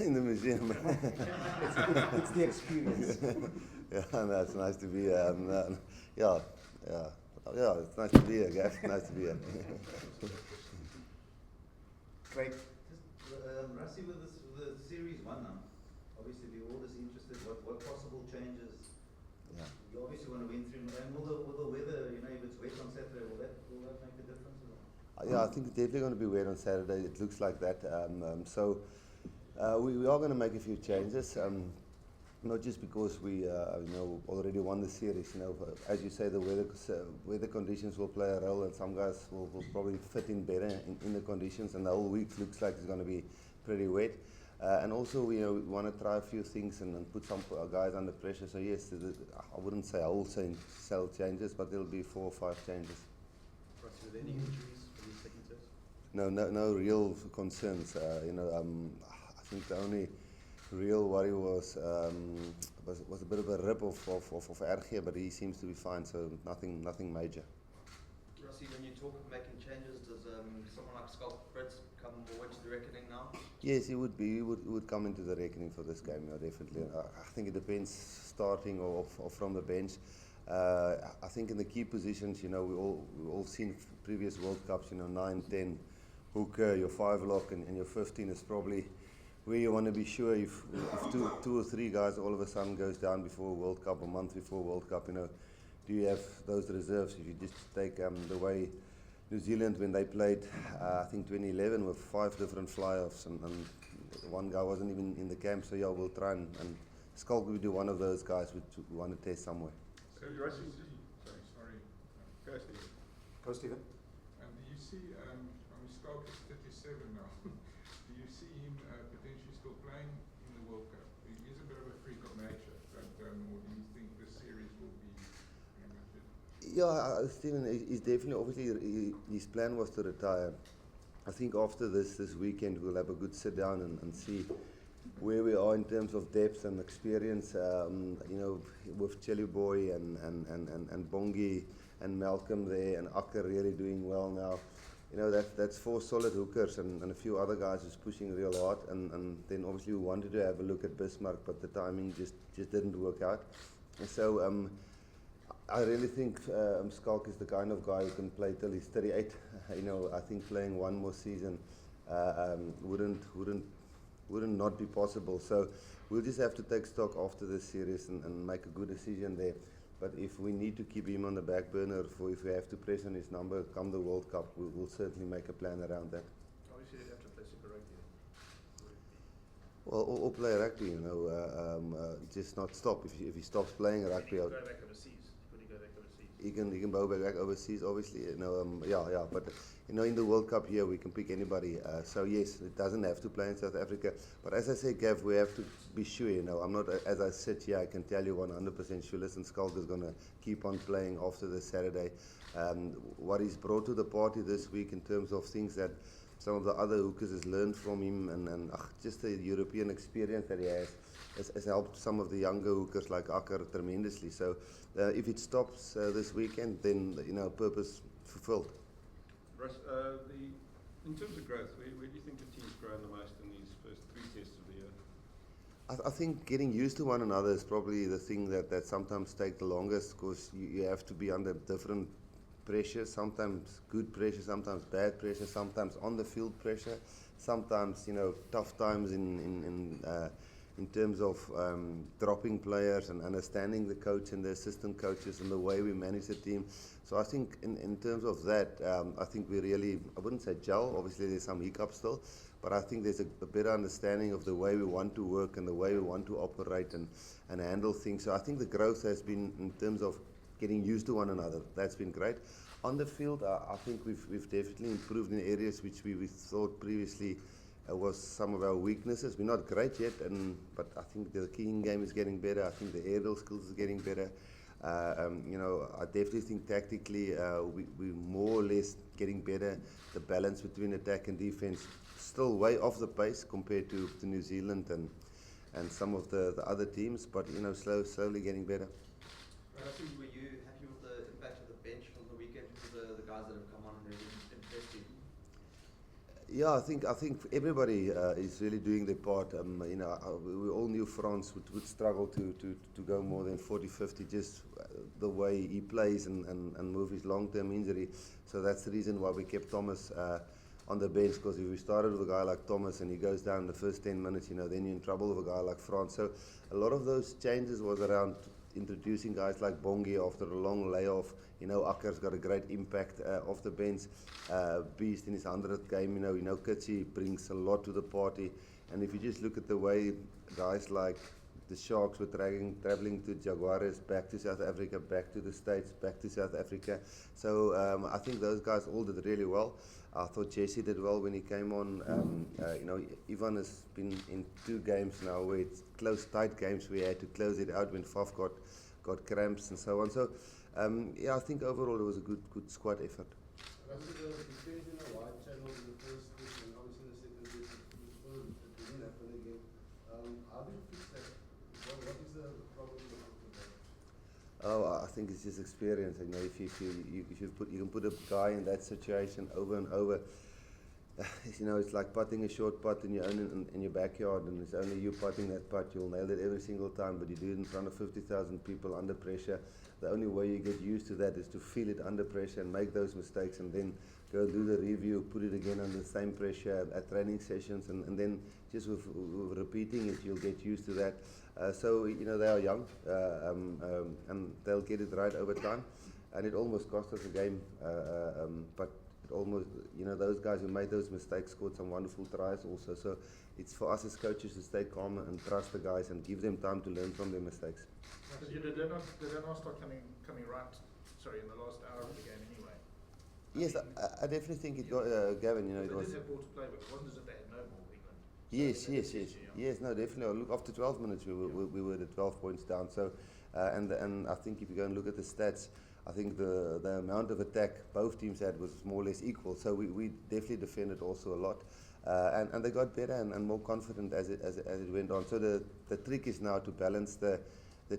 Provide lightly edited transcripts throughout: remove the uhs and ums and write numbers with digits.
in the museum. It's the experience. Yeah, no, it's nice to be here. Yeah, yeah, yeah, it's nice to be here, guys. Nice to be here. Great. Just Rassie, with the series one now, obviously we're all just interested what possible changes. Yeah. You obviously want to win through, and will the weather, if it's wet on Saturday, will that make a difference or not? Yeah, I think it's definitely going to be wet on Saturday. It looks like that. So we are going to make a few changes. Not just because we already won the series. But as you say, the weather conditions will play a role, and some guys will probably fit in better in the conditions. And the whole week looks like it's going to be pretty wet. And also, we want to try a few things and put some guys under pressure. So yes, I wouldn't say wholesale changes, but there'll be 4 or 5 changes. Rassie, with any injuries for the second test? No real concerns. I think the only real worry was a bit of a rip of RG, but he seems to be fine, so nothing major. Rassie, when you talk of making changes, does someone like Schalk Brits come more into the reckoning now? Yes, he would be. He would come into the reckoning for this game, definitely. I think it depends starting or from the bench. I think in the key positions, we all seen previous World Cups, 9, 10, hooker, your 5-lock and your 15 is probably where you want to be sure if two or three guys all of a sudden goes down before World Cup, a month before World Cup, do you have those reserves? If you just take the way New Zealand, when they played, I think 2011 with 5 different fly-offs and one guy wasn't even in the camp, so yeah, we'll try and Schalk will be one of those guys which we want to test somewhere. So Rassie, sorry. Go, Stephen. Go, Stephen. Do you see, Schalk is 37 now. Do you see him potentially still playing in the World Cup? He is a bit of a freak of nature, but or do you think the series will be pretty much it? Yeah, Stephen, he's definitely, obviously, his plan was to retire. I think after this weekend, we'll have a good sit down and see where we are in terms of depth and experience. With Chelly Boy and Bongi and Malcolm there, and Akker really doing well now. That's 4 solid hookers and a few other guys who's pushing real hard. And then obviously we wanted to have a look at Bismarck, but the timing just didn't work out. And so I really think Schalk is the kind of guy who can play till he's 38. I think playing one more season wouldn't not be possible. So we'll just have to take stock after this series and make a good decision there. But if we need to keep him on the back burner, if we have to press on his number come the World Cup, we'll certainly make a plan around that. Obviously, you'd have to play Super Rugby. Well, or play rugby, just not stop. If he stops playing rugby, Go back overseas. Could he go back overseas? he can go back overseas, obviously. But in the World Cup here, we can pick anybody. So yes, it doesn't have to play in South Africa. But as I say, Gav, we have to be sure. I'm not, as I sit here, I can tell you 100% sure. Listen, Schalk is going to keep on playing after this Saturday. What he's brought to the party this week in terms of things that some of the other hookers has learned from him, and just the European experience that he has helped some of the younger hookers like Akker tremendously. So if it stops this weekend, then purpose fulfilled. Russ, in terms of growth, where do you think the team's grown the most in these first 3 tests of the year? I think getting used to one another is probably the thing that sometimes takes the longest, because you have to be under different pressure, sometimes good pressure, sometimes bad pressure, sometimes on the field pressure, sometimes tough times in terms of dropping players and understanding the coach and the assistant coaches and the way we manage the team. So I think in terms of that, I think we really, I wouldn't say gel, obviously there's some hiccups still, but I think there's a better understanding of the way we want to work and the way we want to operate and handle things. So I think the growth has been in terms of getting used to one another. That's been great. On the field, I think we've definitely improved in areas which we thought previously was some of our weaknesses. We're not great yet, but I think the keying game is getting better. I think the aerial skills is getting better. I definitely think tactically we're more or less getting better. The balance between attack and defense still way off the pace compared to New Zealand and some of the other teams, but slowly getting better. Rassie, were you happy with the impact of the bench from the weekend for the guys that have come on and really impressed you? Yeah, I think everybody is really doing their part. We all knew France would struggle to go more than 40, 50, just the way he plays and move his long-term injury. So that's the reason why we kept Thomas on the bench, because if we started with a guy like Thomas and he goes down in the first 10 minutes, then you're in trouble with a guy like France. So a lot of those changes was around introducing guys like Bongi after a long layoff. Akker's got a great impact off the bench. Beast in his 100th game, Kitsi brings a lot to the party. And if you just look at the way guys like the Sharks were traveling to Jaguares, back to South Africa, back to the States, back to South Africa. So I think those guys all did really well. I thought Jesse did well when he came on. Ivan has been in 2 games now where it's close, tight games where he had to close it out when Faf got cramps and so on. So, I think overall it was a good squad effort. Rassie, the change in the wide channel in the first week and obviously in the second week, it didn't happen again. How do you fix that? What is the problem with that? Oh, I think it's just experience. If you can put a guy in that situation over and over. It's like putting a short putt in your backyard, and it's only you putting that putt. You'll nail it every single time, but you do it in front of 50,000 people under pressure. The only way you get used to that is to feel it under pressure and make those mistakes, and then go do the review, put it again under the same pressure at training sessions, and then just with repeating it, you'll get used to that. So they are young, and they'll get it right over time. And it almost cost us a game, but it almost, those guys who made those mistakes scored some wonderful tries also. So it's for us as coaches to stay calm and trust the guys and give them time to learn from their mistakes. Because did they not start coming right, in the last hour of the game anyway? Yes, I definitely think it got, Gavin, it they was... did have ball to play with. It wasn't as if they had no ball, England. Yes, no, definitely. Look, after 12 minutes, we were at 12 points down. So, and I think if you go and look at the stats, I think the amount of attack both teams had was more or less equal. So we definitely defended also a lot, and they got better and more confident as it went on. So the trick is now to balance the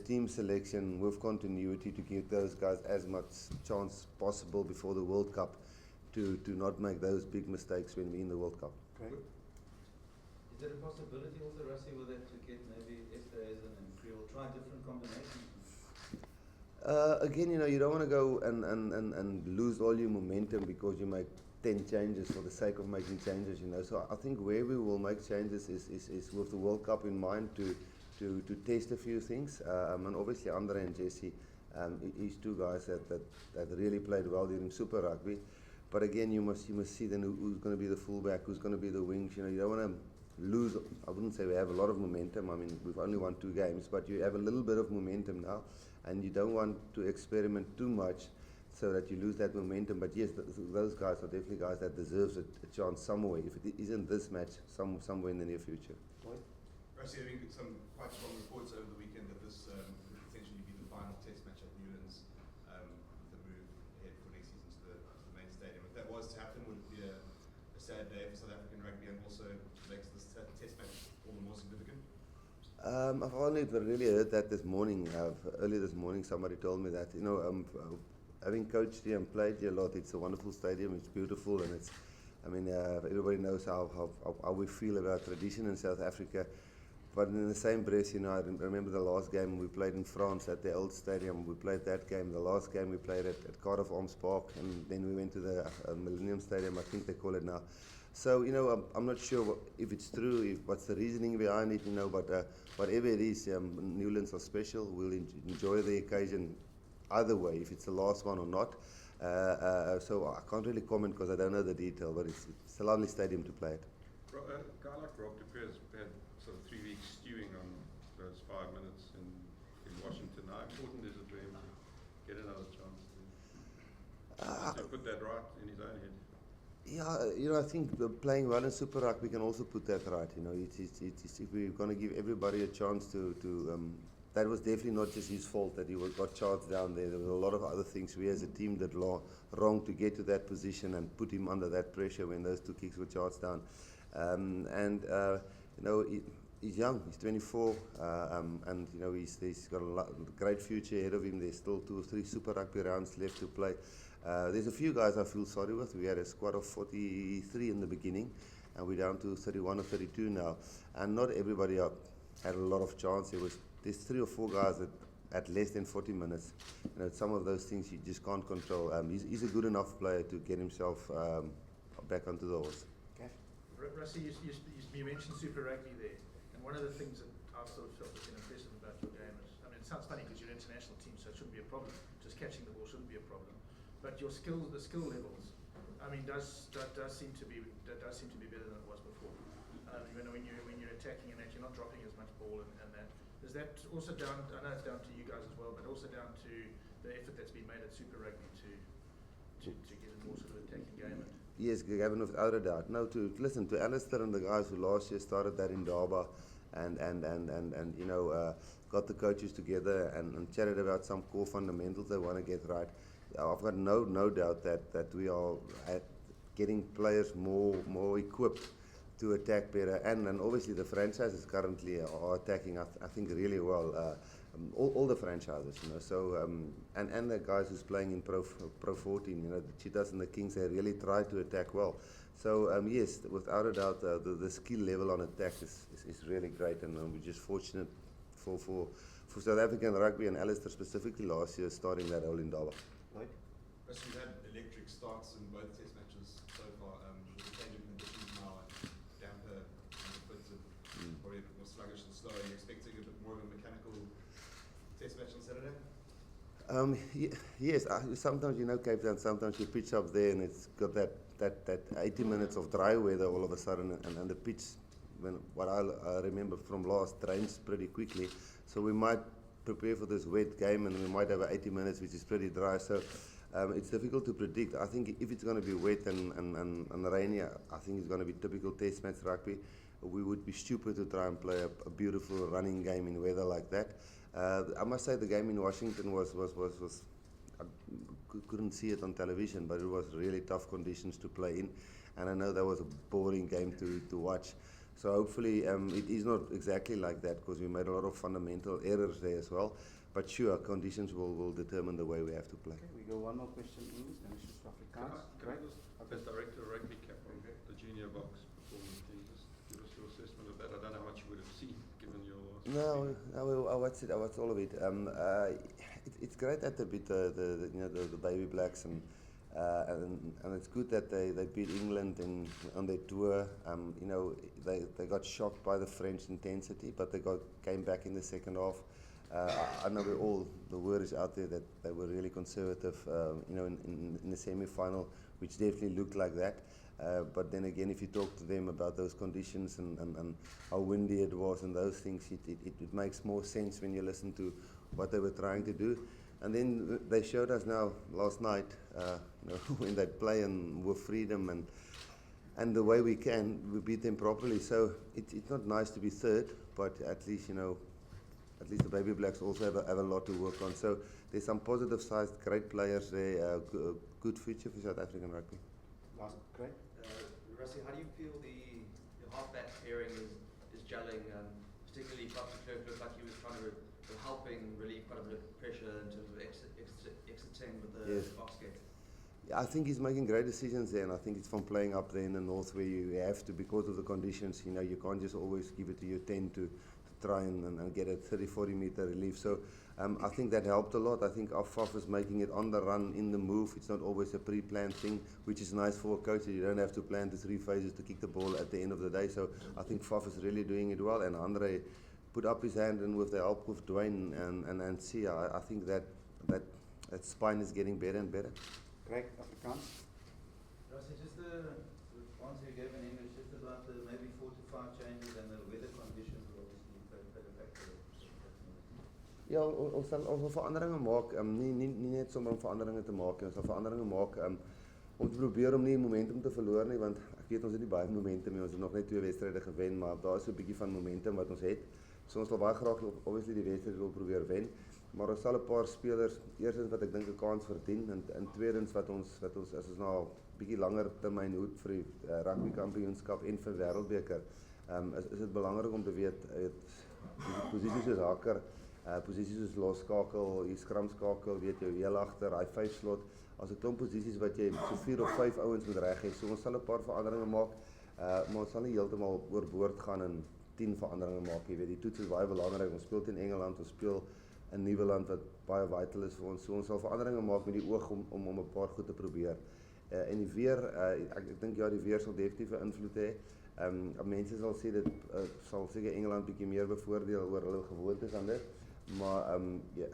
team selection with continuity to give those guys as much chance possible before the World Cup to not make those big mistakes when we're in the World Cup. Great. Is there a possibility also, Rassie, with that to get maybe Esterhuizen and Kriel, try different combinations? Again, you don't want to go and lose all your momentum because you make 10 changes for the sake of making changes, So I think where we will make changes is with the World Cup in mind to test a few things. And obviously Andre and Jesse, he's 2 guys that really played well during Super Rugby. But again, you must see then who's going to be the fullback, who's going to be the wings. You don't want to lose. I wouldn't say we have a lot of momentum. I mean, we've only won 2 games, but you have a little bit of momentum now, and you don't want to experiment too much so that you lose that momentum. But yes, those guys are definitely guys that deserves a chance somewhere. If it isn't this match, somewhere in the near future. Rassie, I think some quite strong reports over the weekend that this could potentially be the final test match at Newlands, with the move ahead for next season to the main stadium. If that was to happen, would it be a sad day for South African rugby, and also makes this test match all the more significant? I've only really heard that this morning. Early this morning, somebody told me that. Having coached here and played here a lot, it's a wonderful stadium. It's beautiful, and everybody knows how we feel about tradition in South Africa. But in the same breath, I remember the last game we played in France at the old stadium. We played that game. The last game we played at Cardiff Arms Park, and then we went to the Millennium Stadium, I think they call it now. So, I'm not sure if it's true, what's the reasoning behind it, but whatever it is, Newlands are special. We'll enjoy the occasion either way, if it's the last one or not. So I can't really comment because I don't know the detail, but it's a lovely stadium to play at. A guy like Rob de Peers had sort of 3 weeks stewing on those 5 minutes in Washington. How important is it for him to get another chance to put that right in his own head? Yeah, I think playing well in Super Rugby can also put that right. It's if we're going to give everybody a chance to that was definitely not just his fault that he got charged down there. There were a lot of other things we as a team did wrong to get to that position and put him under that pressure when those 2 kicks were charged down. He's young. He's 24, and he's got a great future ahead of him. There's still 2 or 3 Super Rugby rounds left to play. There's a few guys I feel sorry with. We had a squad of 43 in the beginning, and we're down to 31 or 32 now. And not everybody had a lot of chance. There's 3 or 4 guys that at less than 40 minutes. Some of those things you just can't control. He's a good enough player to get himself back onto the horse. Rassie, you mentioned Super Rugby there, and one of the things that I've sort of felt has been impressive about your game is, I mean, it sounds funny because you're an international team, so it shouldn't be a problem. Just catching the ball shouldn't be a problem. But your skills, the skill levels, I mean, that does seem to be better than it was before. When you're attacking and that, you're not dropping as much ball and that. Is that also down? I know it's down to you guys as well, but also down to the effort that's been made at Super Rugby to get a more sort of attacking game. Yes, Gavin, without a doubt. No, listen to Alistair and the guys who last year started that in Durban, and got the coaches together and chatted about some core fundamentals they want to get right. I've got no doubt that we are getting players more equipped to attack better, and obviously the franchises currently are attacking. I think really well. All the franchises, So and the guys who's playing in Pro 14, the Cheetahs and the Kings, they really try to attack well. So yes, without a doubt, the skill level on attack is really great, and we're just fortunate for South African rugby and Alistair specifically last year starting that role in Durban. Lloyd? Rassie, we've had electric starts in both test matches so far. With the change of conditions now and damper underfoot and probably a bit more sluggish and slow. Are you expecting a bit more of a mechanical test match on Saturday? Yes. Sometimes Cape Town. Sometimes you pitch up there and it's got that 80 minutes of dry weather all of a sudden, and the pitch, what I remember from last, drains pretty quickly. So we might prepare for this wet game, and we might have 80 minutes which is pretty dry. So it's difficult to predict. I think if it's going to be wet and rainy, I think it's going to be typical test match rugby. We would be stupid to try and play a beautiful running game in weather like that. I must say the game in Washington was I couldn't see it on television, but it was really tough conditions to play in, and I know that was a boring game to watch. So hopefully it is not exactly like that, because we made a lot of fundamental errors there as well. But sure, conditions will determine the way we have to play. Okay, we go one more question in English, then we should Afrikaans. Can I just, as Director of Rugby Cap on the junior box performance, can you just give us your assessment of that? I don't know how much you would have seen, given your last I watched it. I watched all of it. It's great that they beat the Baby Blacks, and it's good that they beat England on their tour. They got shocked by the French intensity, but they came back in the second half. I know the word is out there that they were really conservative, in the semi-final, which definitely looked like that. But then again, if you talk to them about those conditions and how windy it was and those things, it makes more sense when you listen to what they were trying to do. And then they showed us now last night, when they play and with freedom and the way we beat them properly. So it's not nice to be third, but at least the Baby Blacks also have a lot to work on. So there's some positive sides, great players there, good future for South African rugby. Last, Craig? Rassie, how do you feel the half-back pairing is gelling? Particularly, Dr. Clerk looked like he was trying to helping relieve quite a bit of pressure in terms of exiting with the box kick. Yeah, I think he's making great decisions there, and I think it's from playing up there in the north where you have to, because of the conditions, you can't just always give it to your 10 to try and get a 30-40 meter relief. So I think that helped a lot. I think our Faf is making it on the run, in the move. It's not always a pre-planned thing, which is nice for a coach. You don't have to plan the 3 phases to kick the ball at the end of the day. So I think Faf is really doing it well, and Andre put up his hand, and with the help of Dwayne and Sia, I think that spine is getting better and better. Craig, Afrikaans? Rassie, just the answer you gave in English, just about the maybe 4 to 5 changes and the weather conditions will obviously play a factor. Ja, ons sal veranderinge maak, nie net sommer om veranderinge te maak nie, ons sal veranderinge maak om te probeer om nie momentum te verloor nie, want ek weet ons het nie baie momentum nie, ons het nog net 2 wedstryde gewen, maar daar is so 'n bietjie van momentum wat ons het. So ons wil baie graag obviously die wedstryd wil probeer wen, maar ons sal 'n paar spelers, eerstens wat ek dink 'n kans verdien, en tweedens wat ons as ons nou 'n bietjie langer termyn hoed vir die rugby kampioenskap en vir wêreldbeker, is dit belangrik om te weet posisies soos hakker, posisies soos losskakel, hier skramskakel, weet jou heel agter, hy 5 slot, as 'n klomp posisies wat jy so 4 of 5 ouens moet reg hê. So ons sal 'n paar veranderinge maak, maar ons sal nie heeltemal oorboord gaan en 10 veranderinge maak. Jy weet, die toets is baie belangrik. Ons speel teen Engeland, ons speel in Nieuweland wat baie vital is vir ons. So ons sal veranderinge maak met die oog om 'n paar goed te probeer. En die weer, ek dink ja, die weer sal definitief 'n invloed hê. Mense sal sê dit sal seker Engeland bietjie meer bevoordeel oor hulle gewoontes aan dit, maar ja,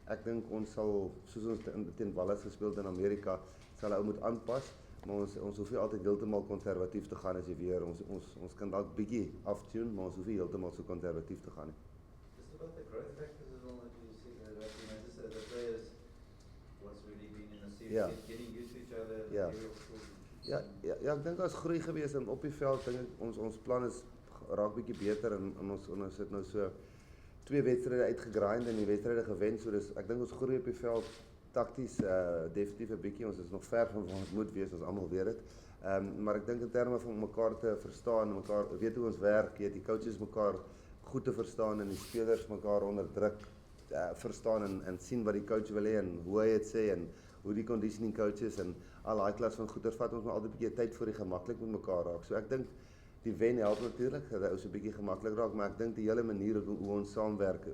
ek dink ons sal, soos ons teen Wallis gespeel het in Amerika, sal ou moet aanpas, maar ons hoef nie altyd heeltemal konservatief te gaan as die weer. Ons kan dalk bietjie aftune, maar ons hoef nie heeltemal so konservatief te gaan nie. Just about the growth factors as well that you see that just the players what's really been in the series, Yeah. getting used to each other, the Yeah. aerial skills. Ja, ek dink daar's groei gewees en op die veld dink ek ons plan is raak bietjie beter en ons het nou so 2 wedstryde uitgegrind en die wedstryde gewen, so dis ek dink ons groei op die veld takties definitief 'n bietjie. Ons is nog ver van waar ons moet wees, ons almal weet dit. Maar ek dink in terme van mekaar te verstaan, mekaar weet hoe ons werk, die coaches mekaar goed te verstaan en die spelers mekaar onder druk verstaan en sien wat die coach wil hê en hoe hy dit sê en hoe die conditioning coaches en al daai klas van goeders vat ons maar altyd 'n bietjie tyd voor die gemaklik met mekaar raak. So ek dink die wen help natuurlik dat ou so 'n bietjie gemaklik raak, maar ek dink die hele manier hoe ons saamwerk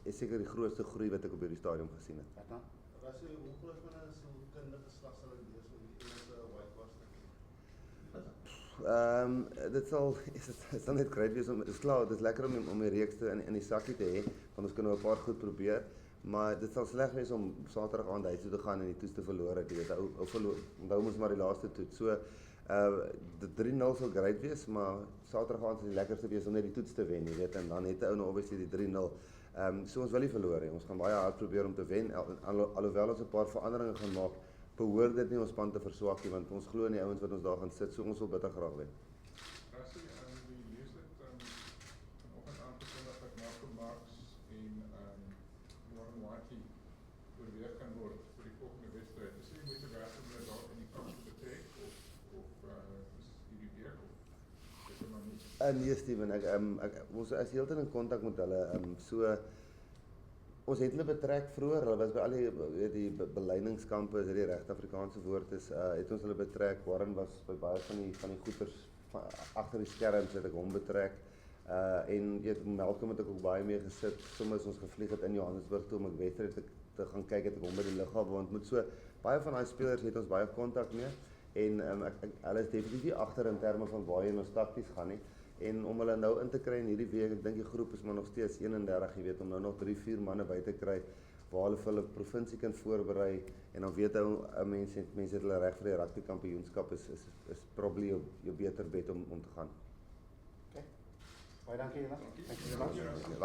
is seker die grootste groei wat ek op hierdie stadium gesien het. Bertrand? Rassie, hoe groot van 'n sielkundige slag sal dit wees met die Engelse whitewash? Dit sal net great wees om, is klaar, dit is lekker om die reeks in die sakkie te hê, want ons kan nou 'n paar goed probeer, maar dit sal sleg wees om Saterdag aand huis toe te gaan en die toets te verloor het, jy weet, onthou ons maar die laaste toets, so, die 3-0 sal great wees, maar Saterdag aand sal die lekkerste wees om net die toets te wen, jy weet, en dan het ou nou obviously die 3-0, so ons wil nie verloor nie, ons gaan baie hard probeer om te wen, alhoewel ons 'n paar veranderinge gaan maak, behoort dit nie ons span te verswak nie, want ons glo in die ouens wat ons daar gaan sit, so ons wil bitter graag wen. Rassie, die lees het vanoggend aangekondig dat Malcolm Marx en Warren Whiteley oorweeg kan word vir die volgende wedstryd. Is jy moeite werd om hulle daar in die kamp te betrek of is hierdie week of is dit maar nie? Nee Steven, ons is heeltyd in kontak met hulle, so ons het hulle betrek vroeër, hulle was by al die beleidingskampe, as dit die regte Afrikaanse woord is, het ons hulle betrek. Warren was by baie van die goeters agter die skerms, het ek hom betrek. En Malcolm het ek ook baie mee gesit, soms ons gevlieg het in Johannesburg toe om 'n wedstryd te gaan kyk, het ek hom by die lughawe ontmoet. So baie van daai spelers het ons baie kontak mee en hulle is definitief nie agter in terme van waarheen ons takties gaan nie. En om hulle nou in te kry in hierdie week, ek dink die groep is maar nog steeds 31, jy weet, om nou nog 3-4 manne by te kry waar hulle vir hulle provinsie kan voorberei en dan weet mense het hulle reg vir die rugby kampioenskap is probably jou beter bet om te gaan. Okay. Baie dankie julle. Thank you very much.